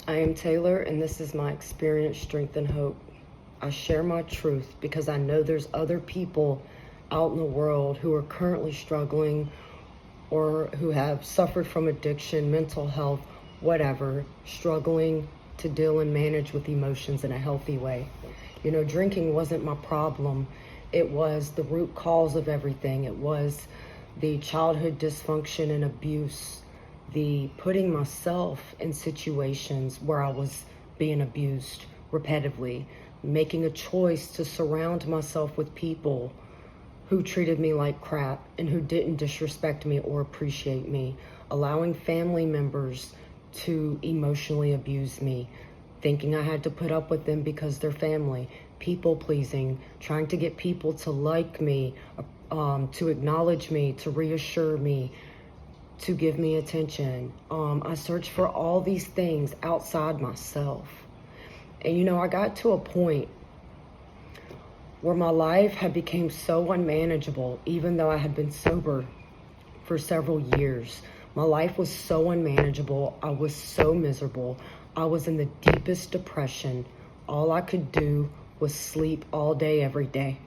I am Taylor, and this is my experience, strength, and hope. I share my truth because I know there's other people out in the world who are currently struggling or who have suffered from addiction, mental health, whatever, struggling to deal and manage with emotions in a healthy way. You know, drinking wasn't my problem. It was the root cause of everything. It was the childhood dysfunction and abuse, the putting myself in situations where I was being abused repetitively, making a choice to surround myself with people who treated me like crap and who didn't disrespect me or appreciate me, allowing family members to emotionally abuse me, thinking I had to put up with them because they're family, people pleasing, trying to get people to like me, to acknowledge me, to reassure me, to give me attention. I searched for all these things outside myself. And you know, I got to a point where my life had become so unmanageable, even though I had been sober for several years. My life was so unmanageable. I was so miserable. I was in the deepest depression. All I could do was sleep all day, every day.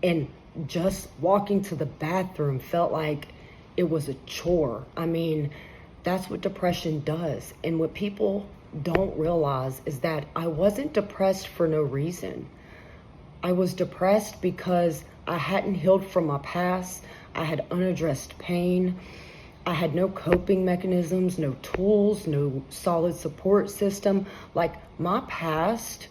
And just walking to the bathroom felt like it was a chore. I mean, that's what depression does. And what people don't realize is that I wasn't depressed for no reason. I was depressed because I hadn't healed from my past. I had unaddressed pain. I had no coping mechanisms, no tools, no solid support system. Like, my past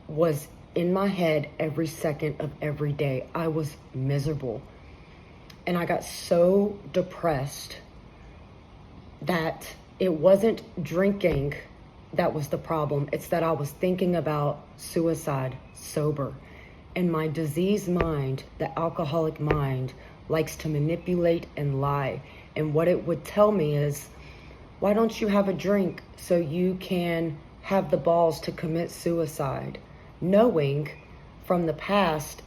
was in my head every second of every day. I was miserable. And I got so depressed that it wasn't drinking that was the problem. It's that I was thinking about suicide sober. And my diseased mind, the alcoholic mind, likes to manipulate and lie. And what it would tell me is, why don't you have a drink so you can have the balls to commit suicide? Knowing from the past,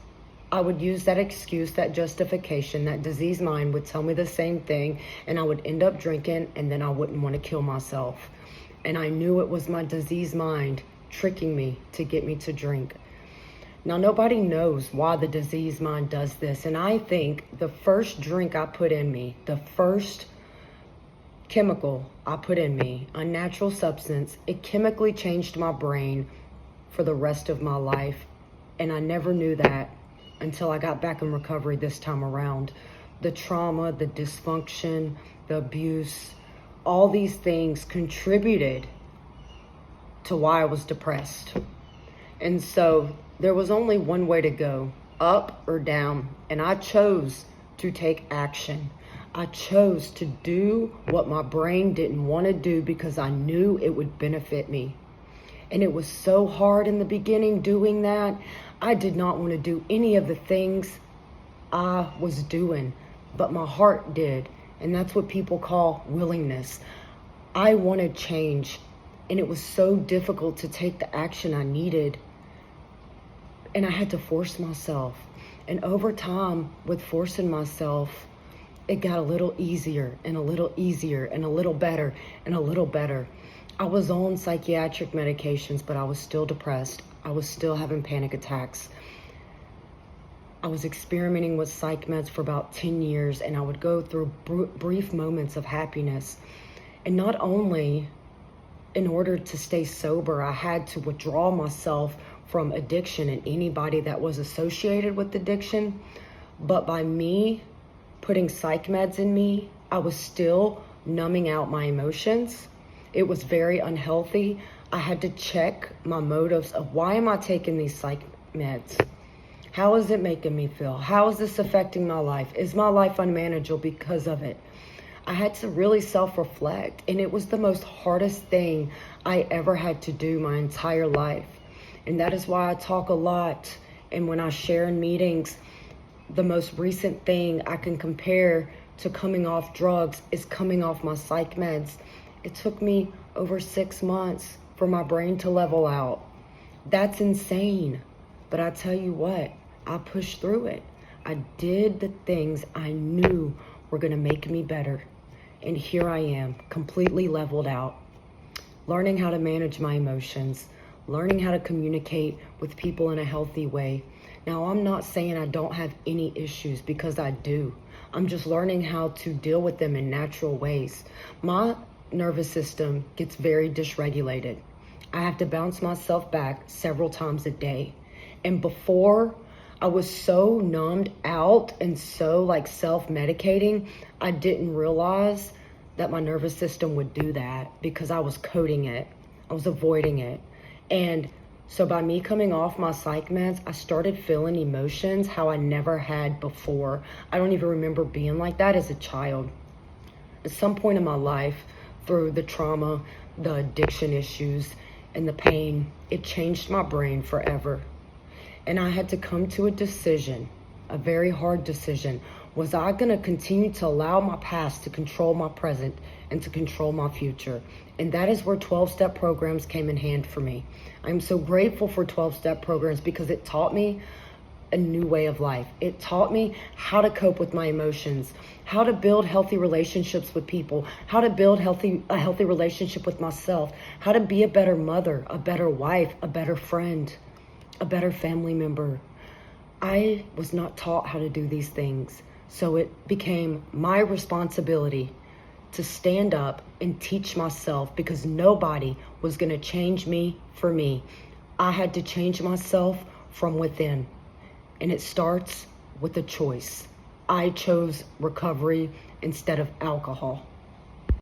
I would use that excuse, that justification, that diseased mind would tell me the same thing, and I would end up drinking, and then I wouldn't want to kill myself. And I knew it was my diseased mind tricking me to get me to drink. Now, nobody knows why the diseased mind does this, and I think the first drink I put in me, the first chemical I put in me, unnatural substance, it chemically changed my brain for the rest of my life, and I never knew that until I got back in recovery this time around. The trauma, the dysfunction, the abuse, all these things contributed to why I was depressed. And so there was only one way to go, up or down, and I chose to take action. I chose to do what my brain didn't want to do because I knew it would benefit me. And it was so hard in the beginning doing that. I did not want to do any of the things I was doing, but my heart did. And that's what people call willingness. I wanted change, and it was so difficult to take the action I needed. And I had to force myself. And over time, with forcing myself, it got a little easier and a little easier and a little better and a little better. I was on psychiatric medications, but I was still depressed. I was still having panic attacks. I was experimenting with psych meds for about 10 years, and I would go through brief moments of happiness. And not only in order to stay sober, I had to withdraw myself from addiction and anybody that was associated with addiction, but by me putting psych meds in me, I was still numbing out my emotions. It was very unhealthy. I had to check my motives of, why am I taking these psych meds? How is it making me feel? How is this affecting my life? Is my life unmanageable because of it? I had to really self-reflect, and it was the most hardest thing I ever had to do my entire life. And that is why I talk a lot, and when I share in meetings, the most recent thing I can compare to coming off drugs is coming off my psych meds. It took me over 6 months for my brain to level out. That's insane. But I tell you what, I pushed through it. I did the things I knew were going to make me better. And here I am, completely leveled out. learning how to manage my emotions, learning how to communicate with people in a healthy way. Now, I'm not saying I don't have any issues, because I do. I'm just learning how to deal with them in natural ways. My nervous system gets very dysregulated. I have to bounce myself back several times a day. And before, I was so numbed out and so like self-medicating, I didn't realize that my nervous system would do that, because I was coding it. I was avoiding it. And so by me coming off my psych meds, I started feeling emotions how I never had before. I don't even remember being like that as a child. At some point in my life, through the trauma, the addiction issues, and the pain, it changed my brain forever. And I had to come to a decision, a very hard decision. Was I going to continue to allow my past to control my present and to control my future? And that is where 12-step programs came in hand for me. I'm so grateful for 12-step programs, because it taught me a new way of life. It taught me how to cope with my emotions, how to build healthy relationships with people, how to build a healthy relationship with myself, how to be a better mother, a better wife, a better friend, a better family member. I was not taught how to do these things. So it became my responsibility to stand up and teach myself, because nobody was going to change me for me. I had to change myself from within. And it starts with a choice. I chose recovery instead of alcohol.